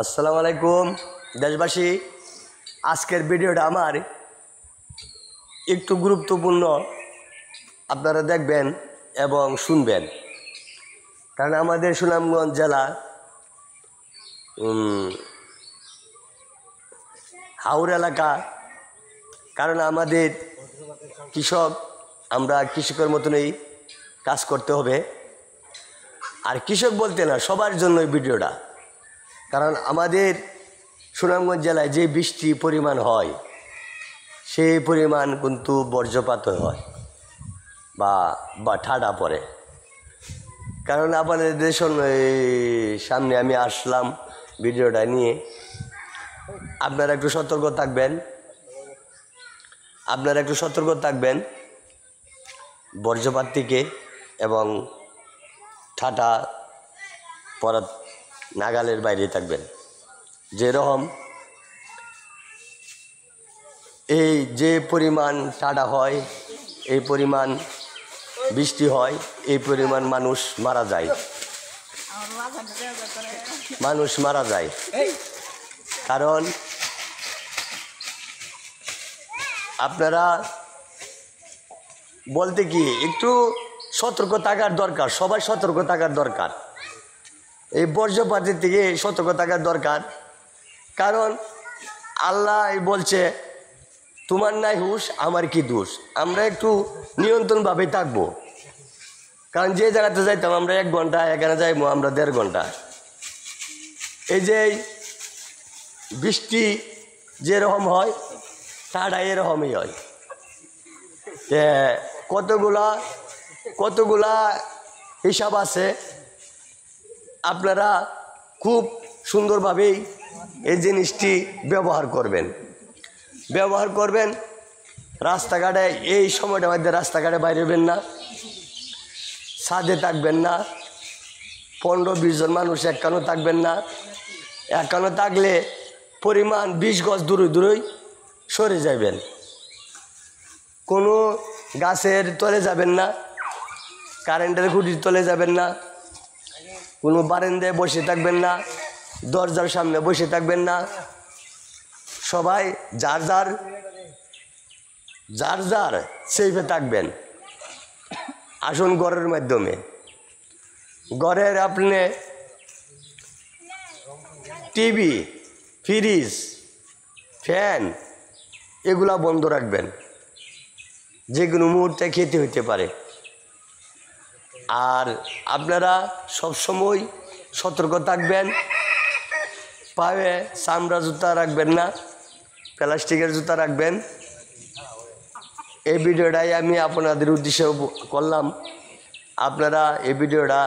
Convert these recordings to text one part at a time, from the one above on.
আসসালামু আলাইকুম দেশবাসী। আজকের ভিডিওটা আমার একটু গুরুত্বপূর্ণ, আপনারা দেখবেন এবং শুনবেন। কারণ আমাদের সুনামগঞ্জ জেলা হাওর এলাকা, কারণ আমাদের কৃষক, আমরা কৃষকের মতনই কাজ করতে হবে। আর কৃষক বলতে না, সবার জন্য এই ভিডিওটা। কারণ আমাদের সুনামগঞ্জ জেলায় যে বৃষ্টি পরিমাণ হয়, সেই পরিমাণ কিন্তু বজ্রপাত হয় বা ঠাডা পড়ে। কারণ আপনাদের দেশের সামনে আমি আসলাম ভিডিওটা নিয়ে। আপনারা একটু সতর্ক থাকবেন, বজ্রপাত থেকে এবং ঠাডা পড়ার নাগালের বাইরে থাকবেন। যেরকম এই যে পরিমাণ ঠাডা হয়, এই পরিমাণ বৃষ্টি হয়, এই পরিমাণ মানুষ মারা যায়। কারণ আপনারা বলতে কি একটু সতর্ক থাকার দরকার, সবাই সতর্ক থাকার দরকার। এই বজ্রপাতের থেকে সতর্ক থাকার দরকার। কারণ আল্লাহ বলছে, তোমার নাই হুঁশ, আমার কি দোষ। আমরা একটু নিয়ন্ত্রণভাবে থাকবো। কারণ যে জায়গাতে যাইতাম আমরা 1 ঘন্টা, এখানে যাইবো আমরা 1.5 ঘন্টা। এই যে বৃষ্টি যেরকম হয়, ঠাডা এরকমই হয়। কতগুলা হিসাব আছে। আপনারা খুব সুন্দরভাবেই এই জিনিসটি ব্যবহার করবেন। রাস্তাঘাটে এই সময়টার মধ্যে রাস্তাঘাটে বাইরে হবেন না, ছাদে থাকবেন না। 15-20 জন মানুষ একখানো থাকবেন না। একখানো থাকলে পরিমাণ 20 গজ দূরে সরে যাবেন। কোনো গাছের তলে যাবেন না, কারেন্টের খুঁটির তলে যাবেন না, কোনো বারান্দায় বসে থাকবেন না, দরজার সামনে বসে থাকবেন না। সবাই যার যার সেফে থাকবেন। আসুন ঘরের মাধ্যমে, ঘরের আপনি টিভি, ফ্রিজ, ফ্যান এগুলা বন্ধ রাখবেন। যে কোনো মুহূর্তে খেতে হইতে পারে। আর আপনারা সবসময় সতর্ক থাকবেন। পায়ে চামড়া জুতা রাখবেন না, প্লাস্টিকের জুতা রাখবেন। এই ভিডিওটাই আমি আপনাদের উদ্দেশ্যে করলাম। আপনারা এই ভিডিওটা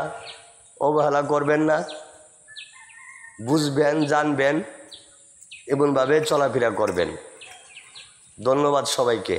অবহেলা করবেন না, বুঝবেন, জানবেন, এমনভাবে চলাফেরা করবেন। ধন্যবাদ সবাইকে।